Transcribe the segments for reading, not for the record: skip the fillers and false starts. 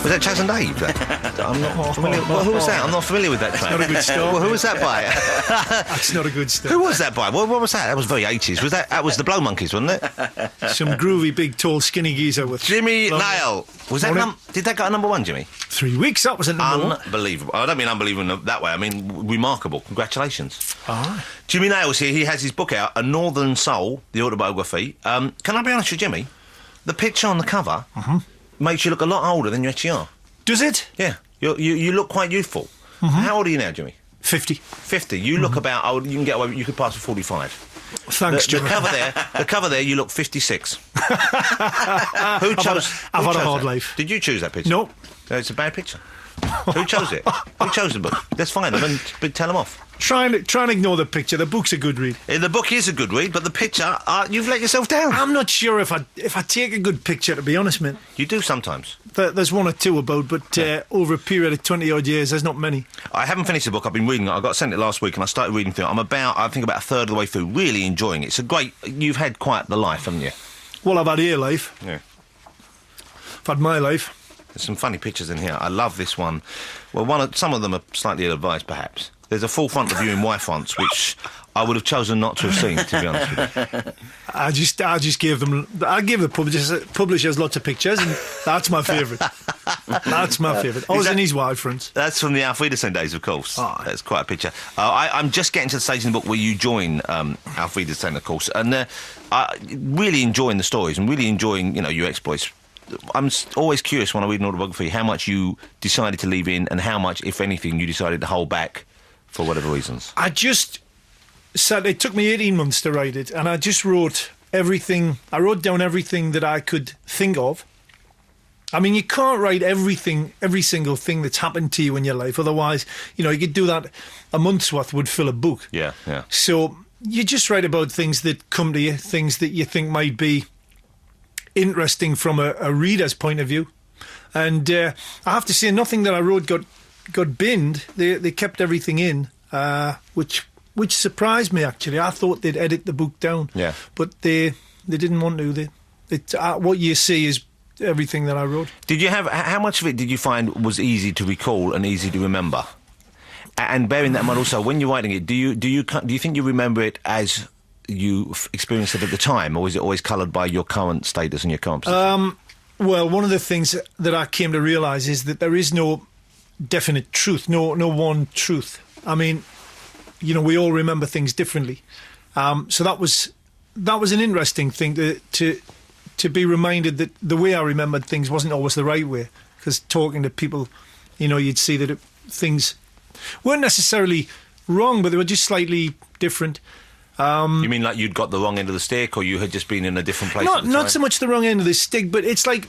Was that Chaz and Dave? I'm not familiar. Well, who was that? I'm not familiar with that track. Not a good start. Well, who was that by? That's not a good start. Who was that by? What was that? That was very 80s. That was the Blow Monkeys, wasn't it? Some groovy, big, tall, skinny geezer with... Jimmy Nail. Was that did that go to number one, Jimmy? 3 weeks, that was a number one. Unbelievable. I don't mean unbelievable that way. I mean remarkable. Congratulations. All right. Jimmy Nail's here. He has his book out, A Northern Soul, the autobiography. Can I be honest with Jimmy? The picture on the cover makes you look a lot older than you actually are. Does it? Yeah. You look quite youthful. How old are you now, Jimmy? 50. 50. You look about old. You can get away. You could pass for 45. Thanks, Jimmy. The cover there, you look 56. Who chose? I've had a hard life. Did you choose that picture? No. It's a bad picture. Who chose it? Who chose the book? Let's find them and tell them off. Try and ignore the picture. The book's a good read. The book is a good read, but the picture, you've let yourself down. I'm not sure if I take a good picture, to be honest, mate. You do sometimes. There's one or two about, but over a period of 20-odd years, there's not many. I haven't finished the book. I've been reading it. I got sent it last week, and I started reading through it. I think about a third of the way through, really enjoying it. It's a great... You've had quite the life, haven't you? Well, I've had your life. Yeah. I've had my life. There's some funny pictures in here. I love this one. Well, some of them are slightly ill-advised, perhaps. There's a full front of you in wife once, which I would have chosen not to have seen, to be honest with you. I just gave them... I gave the publishers lots of pictures, and that's my favourite. That's my favourite. I was in his wife friends. That's from the Auf Wiedersehen days, of course. Oh. That's quite a picture. I'm just getting to the stage in the book where you join Auf Wiedersehen, of course, and really enjoying the stories and really enjoying, your exploits. I'm always curious when I read an autobiography how much you decided to leave in and how much, if anything, you decided to hold back for whatever reasons. It took me 18 months to write it, and I just wrote everything. I wrote down everything that I could think of. I mean, you can't write every single thing that's happened to you in your life. Otherwise, you could do that. A month's worth would fill a book. Yeah. So you just write about things that come to you, things that you think might be interesting from a reader's point of view. And I have to say, nothing that I wrote got binned. They kept everything in, which surprised me, actually. I thought they'd edit the book down. Yeah. But they didn't want to. What you see is everything that I wrote. How much of it did you find was easy to recall and easy to remember? And bearing that in mind also, when you're writing it, do you think you remember it as you experienced it at the time, or is it always coloured by your current status and your current position? Well, one of the things that I came to realise is that there is no definite truth, no one truth. I mean, we all remember things differently. So that was an interesting thing to be reminded that the way I remembered things wasn't always the right way. Because talking to people, you'd see that things weren't necessarily wrong, but they were just slightly different. You mean like you'd got the wrong end of the stick, or you had just been in a different place at the time? Not so much the wrong end of the stick, but it's like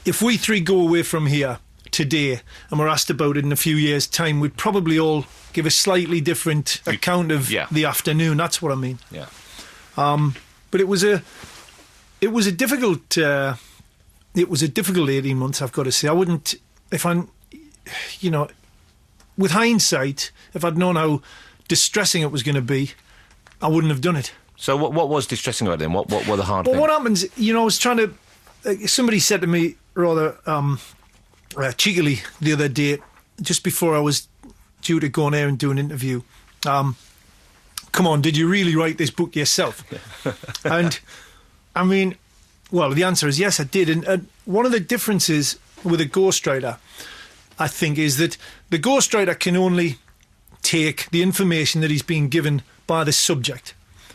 if we three go away from here today and we're asked about it in a few years' time, we'd probably all give a slightly different account of the afternoon. That's what I mean. Yeah. But it was a difficult 18 months, I've got to say. I wouldn't, with hindsight, if I'd known how distressing it was going to be, I wouldn't have done it. So what was distressing about it then? What were the hard things? Well, what happens, I was trying to... somebody said to me rather cheekily the other day, just before I was due to go on air and do an interview, come on, did you really write this book yourself? And, I mean, well, the answer is yes, I did. And one of the differences with a ghostwriter, I think, is that the ghostwriter can only take the information that he's been given by the subject.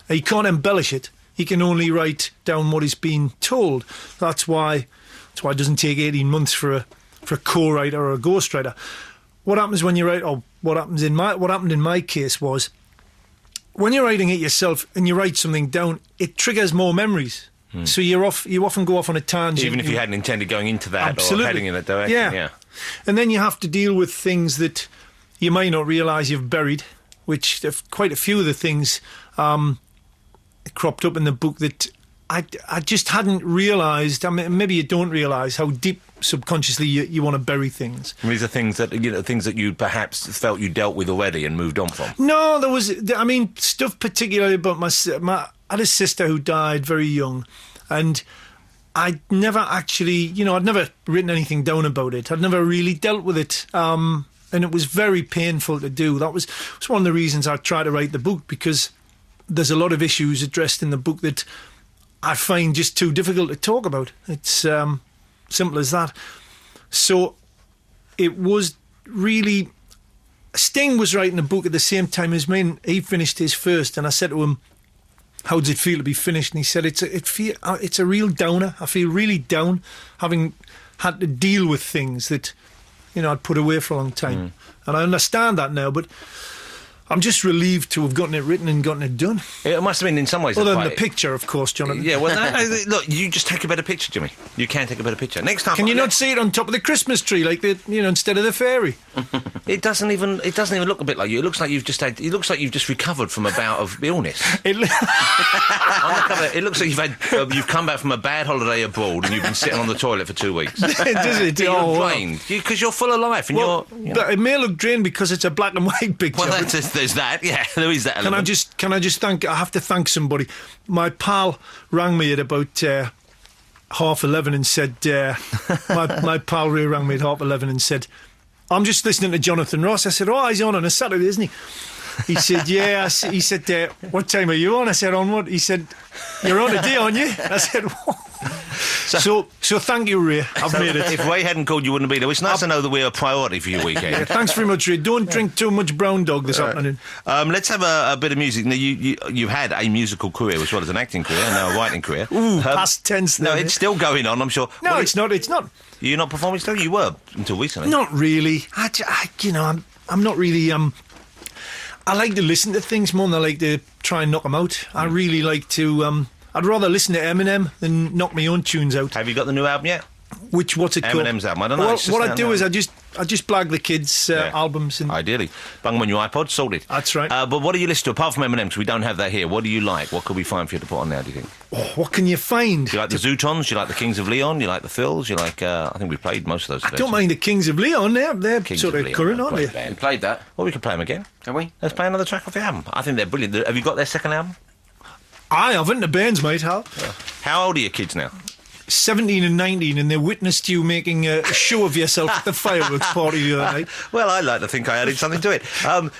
He can't embellish it. He can only write down what he's been told. That's why it doesn't take 18 months for a co-writer or a ghostwriter. What happens when you write, or what happened in my case was, when you're writing it yourself and you write something down, it triggers more memories. So you often go off on a tangent. Even if you hadn't intended going into that Absolutely. Or heading in that direction. Yeah. And then you have to deal with things that you might not realise you've buried, which quite a few of the things cropped up in the book that I just hadn't realised. I mean, maybe you don't realise how deep subconsciously you want to bury things. And these are things that you perhaps felt you dealt with already and moved on from. No, there was. I mean, stuff particularly about I had a sister who died very young, and I'd never actually, I'd never written anything down about it. I'd never really dealt with it. And it was very painful to do. That was one of the reasons I tried to write the book, because there's a lot of issues addressed in the book that I find just too difficult to talk about. It's simple as that. So it was really... Sting was writing a book at the same time as me, and he finished his first, and I said to him, how does it feel to be finished? And he said, it's a real downer. I feel really down, having had to deal with things that, I'd put away for a long time. And I understand that now, but I'm just relieved to have gotten it written and gotten it done. It must have been in some ways... Other than the picture, of course, Jonathan. Yeah, well, look, you just take a better picture, Jimmy. You can take a better picture. Next time... Can you not see it on top of the Christmas tree, like instead of the fairy? It doesn't even look a bit like you. It looks like you've just recovered from a bout of illness. On the cover, it looks like you've come back from a bad holiday abroad and you've been sitting on the toilet for 2 weeks. Does it? You're drained because you're full of life, and but it may look drained because it's a black and white picture. Well, there's that. Yeah, there is that element. Can I just I have to thank somebody. My pal rang me at about 11:30 and said, my pal Ray rang me at 11:30 and said, I'm just listening to Jonathan Ross. I said, he's on a Saturday, isn't he? He said, yeah. He said, what time are you on? I said, on what? He said, you're on today, aren't you? I said, what? So thank you, Ray. I've made it. If Ray hadn't called, you wouldn't have been there. It's nice to know that we're a priority for your weekend. Yeah, thanks very much, Ray. Don't drink too much brown dog this afternoon. Let's have a bit of music. Now, you've had a musical career as well as an acting career, and now a writing career. Ooh, past tense. No, it's still going on, I'm sure. No, it's not. It's not. You're not performing still? You were until recently. Not really. I'm not really... I like to listen to things more than I like to try and knock them out. I really like to... I'd rather listen to Eminem than knock my own tunes out. Have you got the new album yet? What's it called? Eminem's album. I don't know. What I do is I just blag the kids' albums. And ideally. Bung them on your iPod, sorted. That's right. But what do you listen to, apart from Eminem, because we don't have that here? What do you like? What could we find for you to put on now, do you think? What can you find? Do you like the Zootons? Do you like the Kings of Leon? Do you like the Phils? Do you like... I think we played most of those today. I don't mind the Kings of Leon. They're Kings sort of Leon, current, aren't they? We played that. Well, we could play them again. Can we? Let's play another track off the album. I think they're brilliant. Have you got their second album? I haven't. The bands might have. Yeah. How old are your kids now? 17 and 19, and they witnessed you making a show of yourself at the fireworks party the other night. Well, I like to think I added something to it.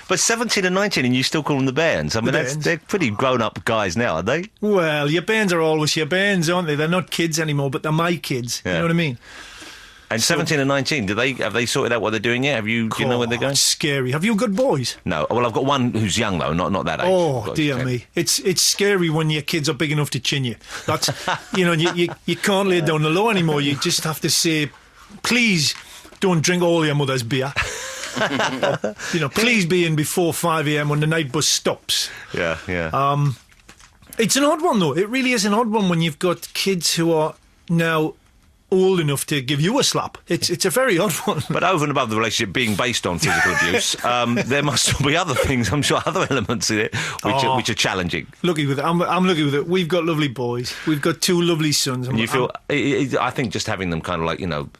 But 17 and 19, and you still call them the bands. I mean, they're pretty grown-up guys now, aren't they? Well, your bands are always your bands, aren't they? They're not kids anymore, but they're my kids. Yeah. You know what I mean? And 17 and 19, have they sorted out what they're doing yet? Do you know where they're going? It's scary. Have you got boys? No. Well, I've got one who's young, though, not that age. Oh, dear me. It's scary when your kids are big enough to chin you. That's, you can't lay down the law anymore. You just have to say, please don't drink all your mother's beer. Please be in before 5 a.m. when the night bus stops. Yeah, yeah. It's an odd one, though. It really is an odd one when you've got kids who are now old enough to give you a slap. It's a very odd one. But over and above the relationship being based on physical abuse, there must be other things, I'm sure, other elements in it which are challenging. Lucky with it. I'm lucky with it. We've got lovely boys. We've got 2 lovely sons. And you feel... I think just having them kind of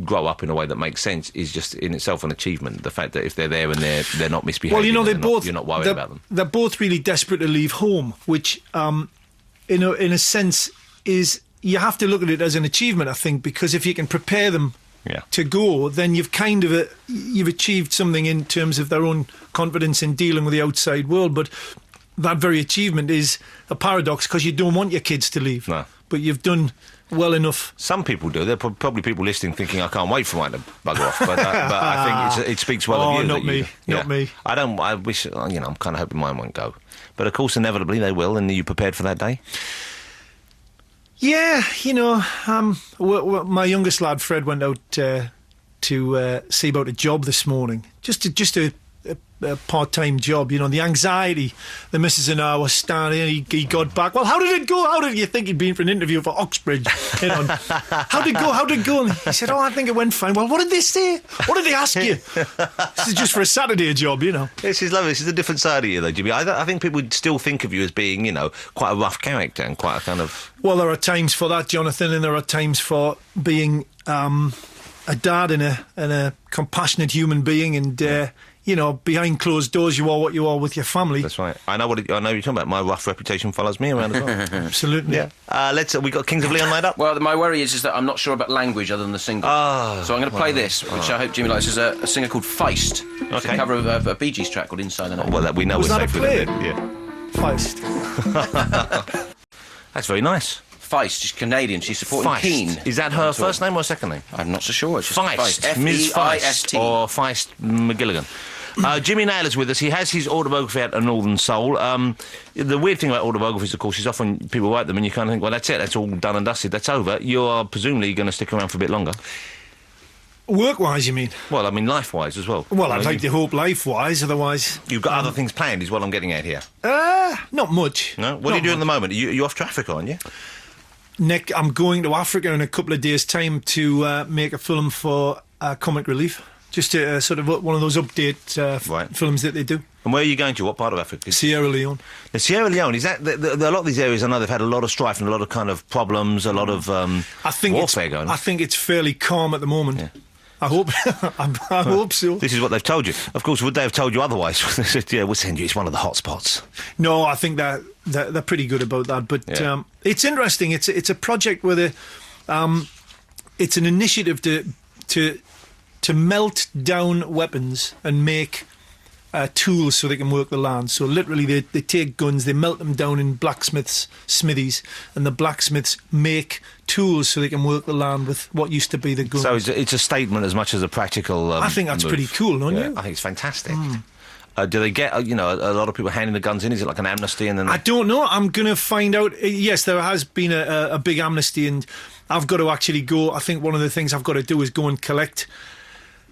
grow up in a way that makes sense is just in itself an achievement. The fact that if they're there and they're not misbehaving, well, you're not worried about them. They're both really desperate to leave home, which, in a sense, is... You have to look at it as an achievement, I think, because if you can prepare them to go, then you've kind of you've achieved something in terms of their own confidence in dealing with the outside world. But that very achievement is a paradox because you don't want your kids to leave. No. But you've done well enough. Some people do. There are probably people listening thinking, I can't wait for mine to bugger off. But I think it speaks well of you. Not me. Not me. I wish, I'm kind of hoping mine won't go. But of course, inevitably they will. And are you prepared for that day? Yeah, my youngest lad Fred went out to see about a job this morning. Just a part-time job. The anxiety. The missus and I were standing. He got back. Well, how did it go? How did you think he'd been for an interview for Oxbridge? How did it go? And he said, I think it went fine. Well, what did they say? What did they ask you? This is just for a Saturday job, This is lovely. This is a different side of you, though, Jimmy. I think people would still think of you as being, quite a rough character and quite a kind of... Well, there are times for that, Jonathan, and there are times for being a dad and a compassionate human being, and behind closed doors, you are what you are with your family. That's right. I know you're talking about. My rough reputation follows me around as well. Absolutely. Yeah. We got Kings of Leon lined up. Well, my worry is that I'm not sure about language other than the single. So I'm going to play this, which I hope Jimmy likes. Is a singer called Feist. It's a cover of a Bee Gees track called Inside the Night. Well, we know Was we're that safe a with play? it. Yeah. Feist. That's very nice. Feist, she's Canadian. She's supporting Feist. Keane. Is that her first name or second name? I'm not so sure. It's just Feist. Ms. Feist. Or Feist McGilligan. Jimmy Naylor's with us. He has his autobiography out, A Northern Soul. The weird thing about autobiographies, of course, is often people write them and you kind of think, well, that's it. That's all done and dusted. That's over. You're presumably going to stick around for a bit longer. Work-wise, you mean? Well, I mean, life-wise as well. Well, I'd like to hope life-wise, otherwise... You've got other things planned, is what I'm getting at here. Not much. No? What are you doing at the moment? You're off to Africa, aren't you? Nick, I'm going to Africa in a couple of days' time to make a film for Comic Relief. Just a, sort of one of those update films that they do. And where are you going to? What part of Africa? Sierra Leone. The Sierra Leone, is that... a lot of these areas, I know they've had a lot of strife and a lot of kind of problems, a lot of warfare going on. I think it's fairly calm at the moment. Yeah. I hope I hope so. This is what they've told you. Of course, would they have told you otherwise? They said, yeah, we'll send you. It's one of the hot spots. No, I think that they're pretty good about that. But it's interesting. It's a project where it's an initiative to melt down weapons and make tools so they can work the land. So literally they take guns, they melt them down in blacksmiths' smithies, and the blacksmiths make tools so they can work the land with what used to be the guns. So it's a statement as much as a practical I think that's pretty cool, don't you? I think it's fantastic. Do they get, a lot of people handing the guns in? Is it like an amnesty? And then I don't know. I'm going to find out. Yes, there has been a big amnesty, and I've got to actually go. I think one of the things I've got to do is go and collect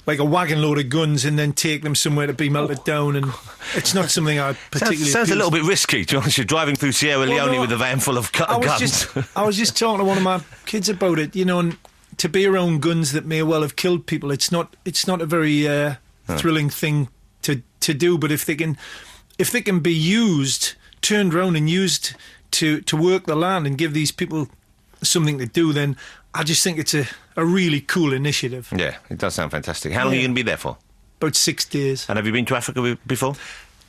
like a wagon load of guns and then take them somewhere to be melted down, and it's not something I particularly... Sounds a little bit risky, to be honest. You're driving through Sierra Leone with a van full of guns. I was just talking to one of my kids about it, and to be around guns that may well have killed people, it's not a very thrilling thing to do, but if they can be used, turned around and used to work the land and give these people something to do, then I just think it's a really cool initiative. Yeah, it does sound fantastic. How long are you going to be there for? About 6 days. And have you been to Africa before?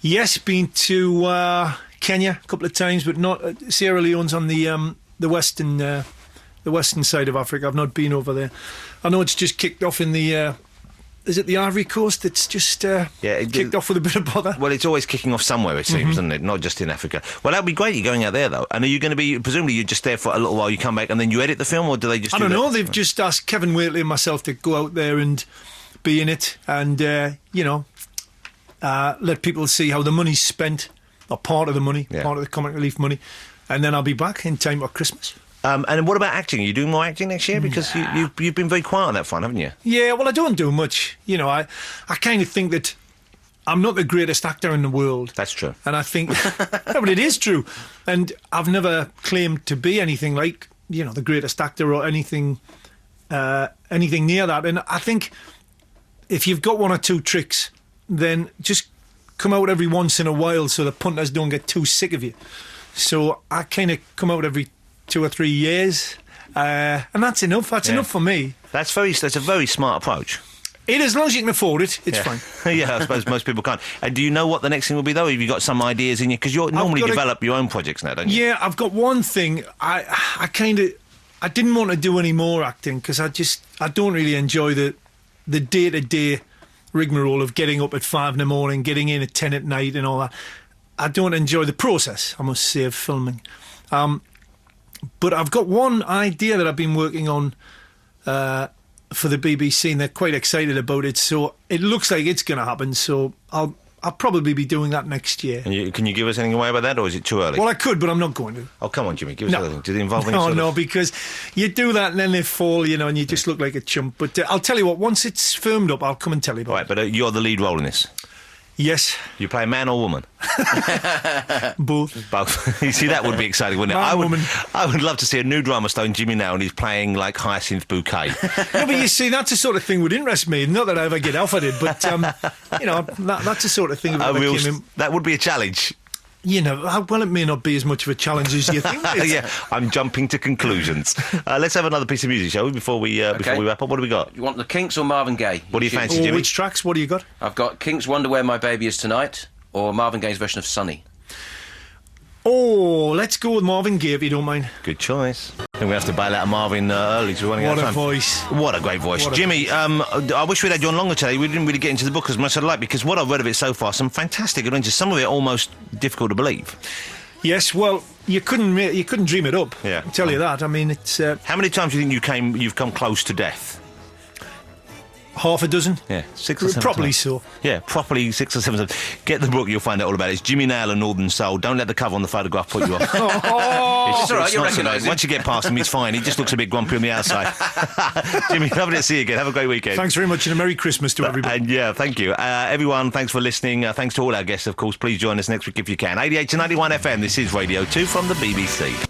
Yes, been to Kenya a couple of times, but not Sierra Leone's on the western side of Africa. I've not been over there. I know it's just kicked off in the... is it the Ivory Coast? It's just kicked off with a bit of bother. Well, it's always kicking off somewhere, it seems, isn't it? Not just in Africa. Well, that'd be great. You're going out there, though. And are you going to be... Presumably you're just there for a little while, you come back, and then you edit the film, or do they just... I don't know. They've just asked Kevin Waitley and myself to go out there and be in it and, let people see how the money's spent, or part of the money, part of the Comic Relief money. And then I'll be back in time for Christmas. And what about acting? Are you doing more acting next year? Because you've been very quiet on that front, haven't you? Yeah, well, I don't do much. I kind of think that I'm not the greatest actor in the world. That's true. And I think... no, but it is true. And I've never claimed to be anything like, the greatest actor or anything near that. And I think if you've got one or two tricks, then just come out every once in a while so the punters don't get too sick of you. So I kind of come out every 2 or 3 years, and that's enough. That's enough for me. That's a very smart approach. It is, as long as you can afford it, it's fine. Yeah, I suppose most people can't. And do you know what the next thing will be, though? Have you got some ideas in you? Because you normally develop your own projects now, don't you? Yeah, I've got one thing. I didn't want to do any more acting because I don't really enjoy the day-to-day rigmarole of getting up at 5 a.m, getting in at 10 p.m, and all that. I don't enjoy the process, I must say, of filming. But I've got one idea that I've been working on for the BBC, and they're quite excited about it. So it looks like it's going to happen. So I'll probably be doing that next year. And can you give us anything away about that, or is it too early? Well, I could, but I'm not going to. Oh, come on, Jimmy, give us anything. Did it involve any No, because you do that and then they fall, and you just look like a chump. But I'll tell you what, once it's firmed up, I'll come and tell you about it. Right, but you're the lead role in this? Yes. You play man or woman? Both. You see, that would be exciting, wouldn't it? Woman. I would love to see a new drama starring Jimmy now, and he's playing like Hyacinth Bouquet. No, but you see, that's the sort of thing would interest me. Not that I ever get offered it, but that's the sort of thing. That would be a challenge. Well, it may not be as much of a challenge as you think. Yeah, I'm jumping to conclusions. Let's have another piece of music, shall we, before we wrap up? What do we got? You want the Kinks or Marvin Gaye? What do you fancy, Jimmy? Which tracks? What do you got? I've got Kinks' Wonder Where My Baby Is Tonight, or Marvin Gaye's version of Sunny. Oh, let's go with Marvin Gaye, if you don't mind. Good choice. I think we have to bail out of Marvin early, so we're running out of time. What a voice. What a great voice. Jimmy, I wish we'd had you on longer today. We didn't really get into the book as much as I'd like, because what I've read of it so far, some fantastic adventures, some of it almost difficult to believe. Yes, well, you couldn't dream it up. Yeah. I'll tell you that. I mean, it's... How many times do you think you've come close to death? Half a dozen? Yeah, 6 or 7 Probably times. so. Yeah, properly 6 or 7 times. Get the book, you'll find out all about it. It's Jimmy Nail and Northern Soul. Don't let the cover on the photograph put you off. It's all right, you recognise him. Once you get past him, he's fine. He just looks a bit grumpy on the outside. Jimmy, lovely to see you again. Have a great weekend. Thanks very much, and a Merry Christmas to everybody. And yeah, thank you. Everyone, thanks for listening. Thanks to all our guests, of course. Please join us next week if you can. 88 to 91 FM, this is Radio 2 from the BBC.